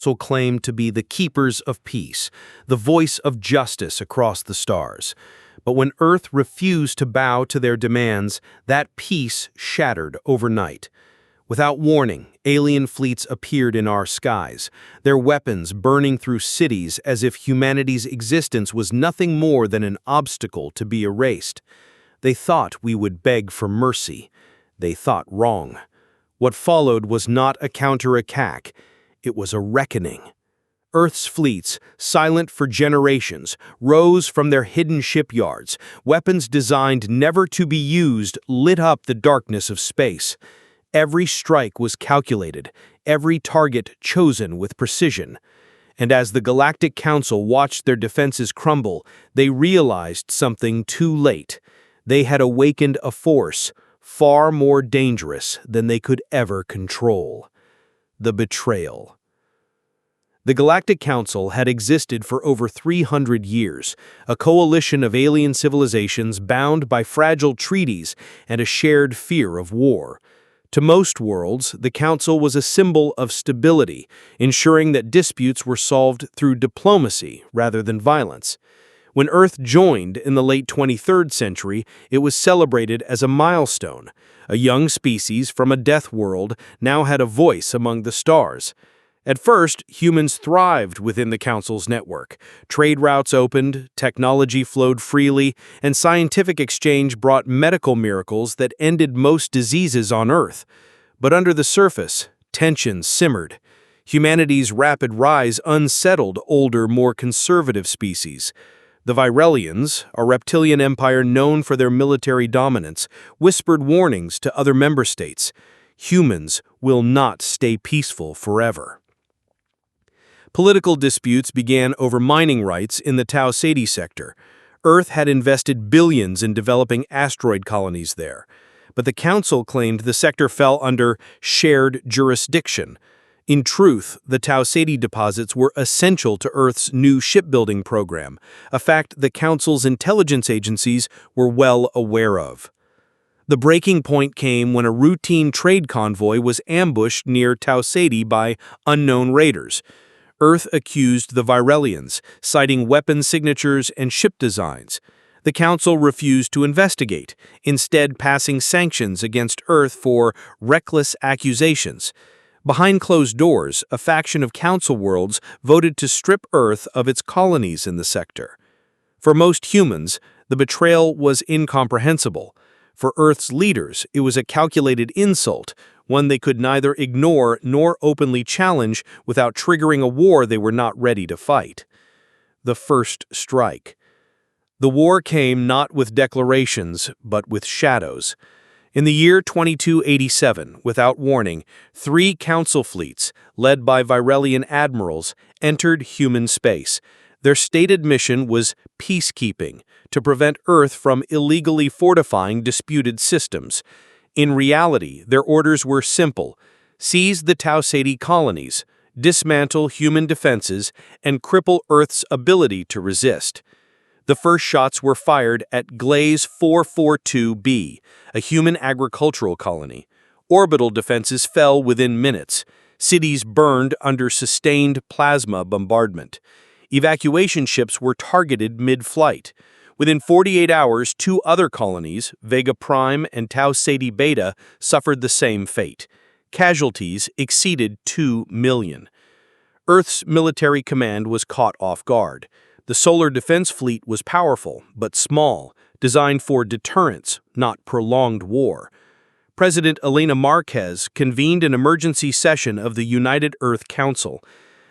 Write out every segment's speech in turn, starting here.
Council claimed to be the keepers of peace, the voice of justice across the stars. But when Earth refused to bow to their demands, that peace shattered overnight. Without warning, alien fleets appeared in our skies, their weapons burning through cities as if humanity's existence was nothing more than an obstacle to be erased. They thought we would beg for mercy. They thought wrong. What followed was not a counterattack. It was a reckoning. Earth's fleets, silent for generations, rose from their hidden shipyards. Weapons designed never to be used lit up the darkness of space. Every strike was calculated, every target chosen with precision. And as the Galactic Council watched their defenses crumble, they realized something too late. They had awakened a force far more dangerous than they could ever control. The betrayal. The Galactic Council had existed for over 300 years, a coalition of alien civilizations bound by fragile treaties and a shared fear of war. To most worlds, the Council was a symbol of stability, ensuring that disputes were solved through diplomacy rather than violence. When Earth joined in the late 23rd century, it was celebrated as a milestone. A young species from a death world now had a voice among the stars. At first, humans thrived within the Council's network. Trade routes opened, technology flowed freely, and scientific exchange brought medical miracles that ended most diseases on Earth. But under the surface, tensions simmered. Humanity's rapid rise unsettled older, more conservative species. The Virelians, a reptilian empire known for their military dominance, whispered warnings to other member states. Humans will not stay peaceful forever. Political disputes began over mining rights in the Tau Ceti sector. Earth had invested billions in developing asteroid colonies there. But the Council claimed the sector fell under shared jurisdiction. In truth, the Tau Ceti deposits were essential to Earth's new shipbuilding program, a fact the Council's intelligence agencies were well aware of. The breaking point came when a routine trade convoy was ambushed near Tau Ceti by unknown raiders. Earth accused the Virelians, citing weapon signatures and ship designs. The Council refused to investigate, instead passing sanctions against Earth for reckless accusations. Behind closed doors, a faction of Council worlds voted to strip Earth of its colonies in the sector. For most humans, the betrayal was incomprehensible. For Earth's leaders, it was a calculated insult, one they could neither ignore nor openly challenge without triggering a war they were not ready to fight. The first strike. The war came not with declarations, but with shadows. In the year 2287, without warning, 3 Council fleets, led by Virelian admirals, entered human space. Their stated mission was peacekeeping, to prevent Earth from illegally fortifying disputed systems. In reality, their orders were simple: seize the Tau Ceti colonies, dismantle human defenses, and cripple Earth's ability to resist. The first shots were fired at Glaze 442b, a human agricultural colony. Orbital defenses fell within minutes. Cities burned under sustained plasma bombardment. Evacuation ships were targeted mid-flight. Within 48 hours, 2 other colonies, Vega Prime and Tau Ceti Beta, suffered the same fate. Casualties exceeded 2 million. Earth's military command was caught off guard. The Solar Defense Fleet was powerful, but small, designed for deterrence, not prolonged war. President Elena Marquez convened an emergency session of the United Earth Council.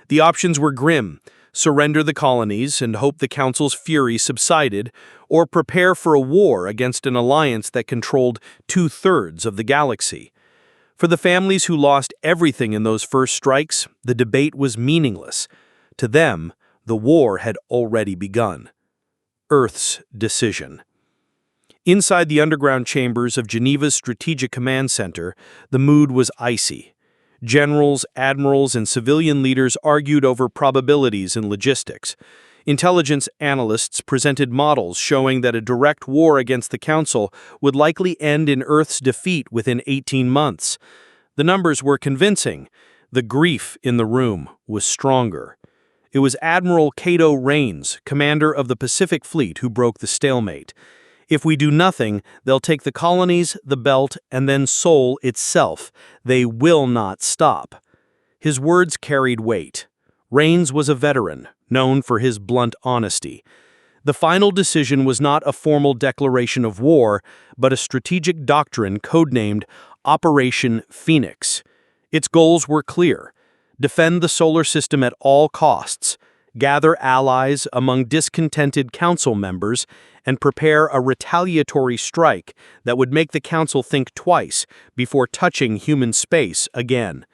The options were grim: surrender the colonies and hope the Council's fury subsided, or prepare for a war against an alliance that controlled 2/3 of the galaxy. For the families who lost everything in those first strikes, the debate was meaningless. To them, the war had already begun. Earth's decision. Inside the underground chambers of Geneva's Strategic Command Center, the mood was icy. Generals, admirals, and civilian leaders argued over probabilities and logistics. Intelligence analysts presented models showing that a direct war against the Council would likely end in Earth's defeat within 18 months. The numbers were convincing. The grief in the room was stronger. It was Admiral Cato Raines, commander of the Pacific Fleet, who broke the stalemate. If we do nothing, they'll take the colonies, the belt, and then Seoul itself. They will not stop. His words carried weight. Raines was a veteran, known for his blunt honesty. The final decision was not a formal declaration of war, but a strategic doctrine codenamed Operation Phoenix. Its goals were clear: defend the solar system at all costs, gather allies among discontented council members, and prepare a retaliatory strike that would make the council think twice before touching human space again.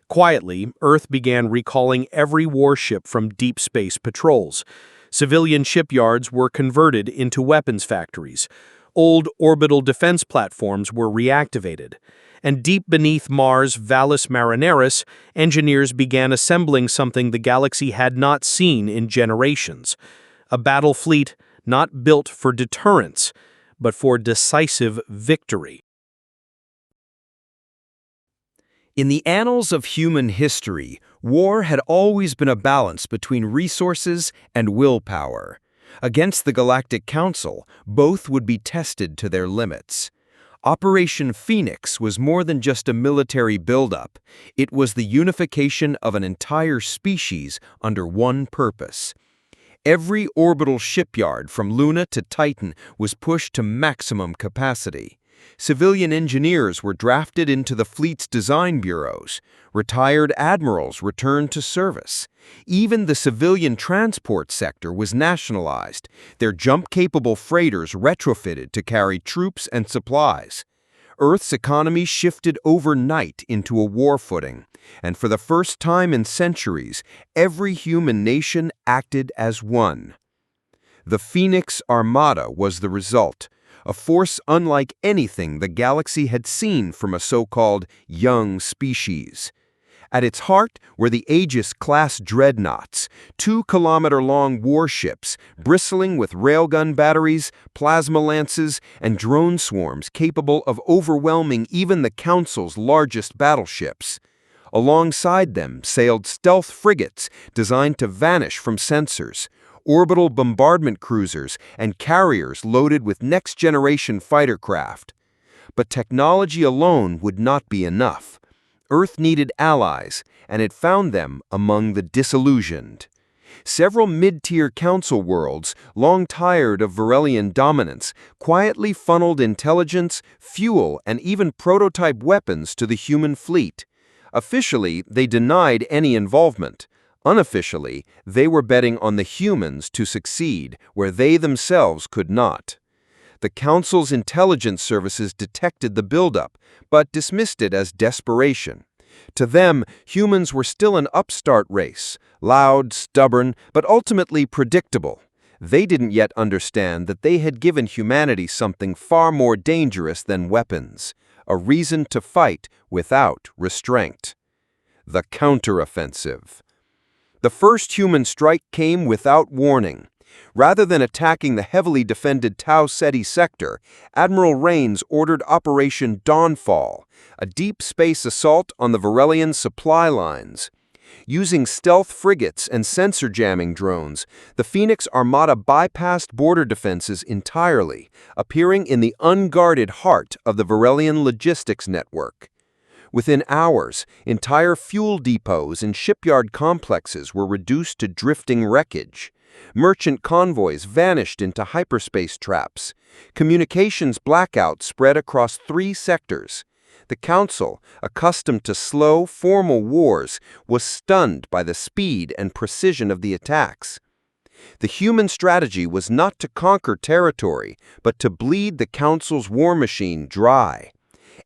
Quietly, Earth began recalling every warship from deep space patrols. Civilian shipyards were converted into weapons factories. Old orbital defense platforms were reactivated. And deep beneath Mars' Valles Marineris, engineers began assembling something the galaxy had not seen in generations: a battle fleet not built for deterrence, but for decisive victory. In the annals of human history, war had always been a balance between resources and willpower. Against the Galactic Council, both would be tested to their limits. Operation Phoenix was more than just a military buildup. It was the unification of an entire species under one purpose. Every orbital shipyard from Luna to Titan was pushed to maximum capacity. Civilian engineers were drafted into the fleet's design bureaus. Retired admirals returned to service. Even the civilian transport sector was nationalized, their jump-capable freighters retrofitted to carry troops and supplies. Earth's economy shifted overnight into a war footing, and for the first time in centuries, every human nation acted as one. The Phoenix Armada was the result, a force unlike anything the galaxy had seen from a so-called young species. At its heart were the Aegis-class dreadnoughts, 2-kilometer-long warships bristling with railgun batteries, plasma lances, and drone swarms capable of overwhelming even the Council's largest battleships. Alongside them sailed stealth frigates designed to vanish from sensors, orbital bombardment cruisers, and carriers loaded with next-generation fighter craft. But technology alone would not be enough. Earth needed allies, and it found them among the disillusioned. Several mid-tier council worlds, long tired of Varelian dominance, quietly funneled intelligence, fuel, and even prototype weapons to the human fleet. Officially, they denied any involvement. Unofficially, they were betting on the humans to succeed where they themselves could not. The Council's intelligence services detected the buildup, but dismissed it as desperation. To them, humans were still an upstart race, loud, stubborn, but ultimately predictable. They didn't yet understand that they had given humanity something far more dangerous than weapons, a reason to fight without restraint. The counteroffensive. The first human strike came without warning. Rather than attacking the heavily defended Tau Ceti sector, Admiral Raines ordered Operation Dawnfall, a deep space assault on the Varelian supply lines. Using stealth frigates and sensor jamming drones, the Phoenix Armada bypassed border defenses entirely, appearing in the unguarded heart of the Varelian logistics network. Within hours, entire fuel depots and shipyard complexes were reduced to drifting wreckage. Merchant convoys vanished into hyperspace traps. Communications blackouts spread across 3 sectors. The Council, accustomed to slow, formal wars, was stunned by the speed and precision of the attacks. The human strategy was not to conquer territory, but to bleed the Council's war machine dry.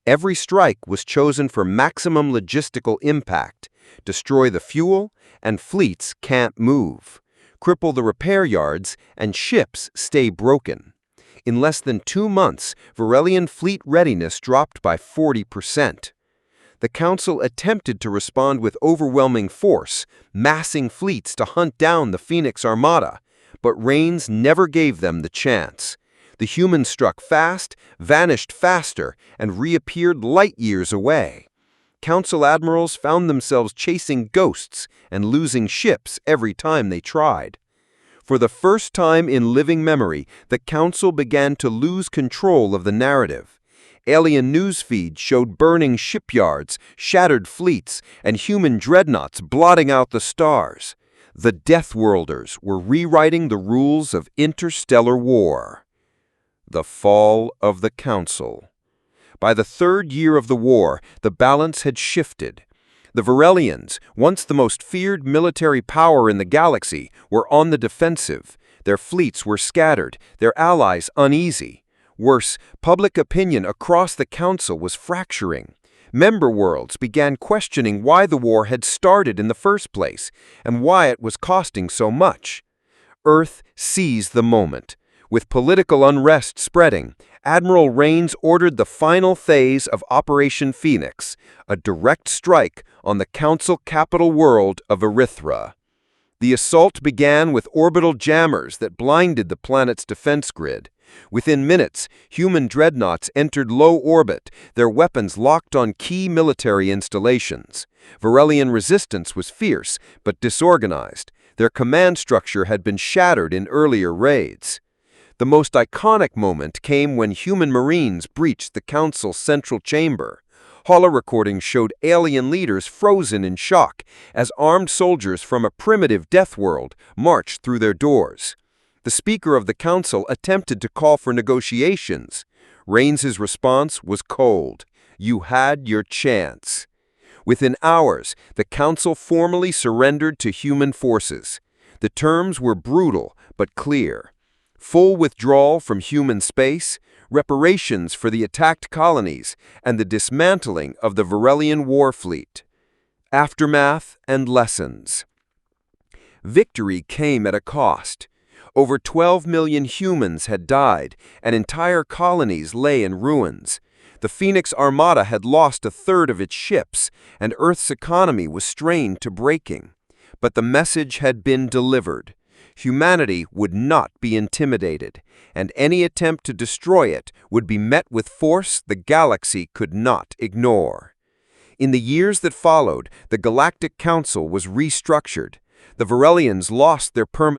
Every strike was chosen for maximum logistical impact: destroy the fuel, and fleets can't move; cripple the repair yards, and ships stay broken. In less than 2 months, Varelian fleet readiness dropped by 40%. The Council attempted to respond with overwhelming force, massing fleets to hunt down the Phoenix Armada, but Raines never gave them the chance. The humans struck fast, vanished faster, and reappeared light years away. Council admirals found themselves chasing ghosts and losing ships every time they tried. For the first time in living memory, the Council began to lose control of the narrative. Alien news feeds showed burning shipyards, shattered fleets, and human dreadnoughts blotting out the stars. The Deathworlders were rewriting the rules of interstellar war. The fall of the Council. By the third year of the war, the balance had shifted. The Varelians, once the most feared military power in the galaxy, were on the defensive. Their fleets were scattered, their allies uneasy. Worse, public opinion across the Council was fracturing. Member worlds began questioning why the war had started in the first place, and why it was costing so much. Earth seized the moment. With political unrest spreading, Admiral Raines ordered the final phase of Operation Phoenix, a direct strike on the Council capital world of Erythra. The assault began with orbital jammers that blinded the planet's defense grid. Within minutes, human dreadnoughts entered low orbit, their weapons locked on key military installations. Varelian resistance was fierce, but disorganized. Their command structure had been shattered in earlier raids. The most iconic moment came when human Marines breached the Council's central chamber. Holo-recordings showed alien leaders frozen in shock as armed soldiers from a primitive death world marched through their doors. The Speaker of the Council attempted to call for negotiations. Raines's response was cold. "You had your chance." Within hours, the Council formally surrendered to human forces. The terms were brutal but clear. Full withdrawal from human space, reparations for the attacked colonies, and the dismantling of the Varelian war fleet. Aftermath and lessons. Victory came at a cost. Over 12 million humans had died, and entire colonies lay in ruins. The Phoenix Armada had lost a third of its ships, and Earth's economy was strained to breaking. But the message had been delivered. Humanity would not be intimidated, and any attempt to destroy it would be met with force the galaxy could not ignore. In the years that followed, the Galactic Council was restructured. The Varelians lost their permanent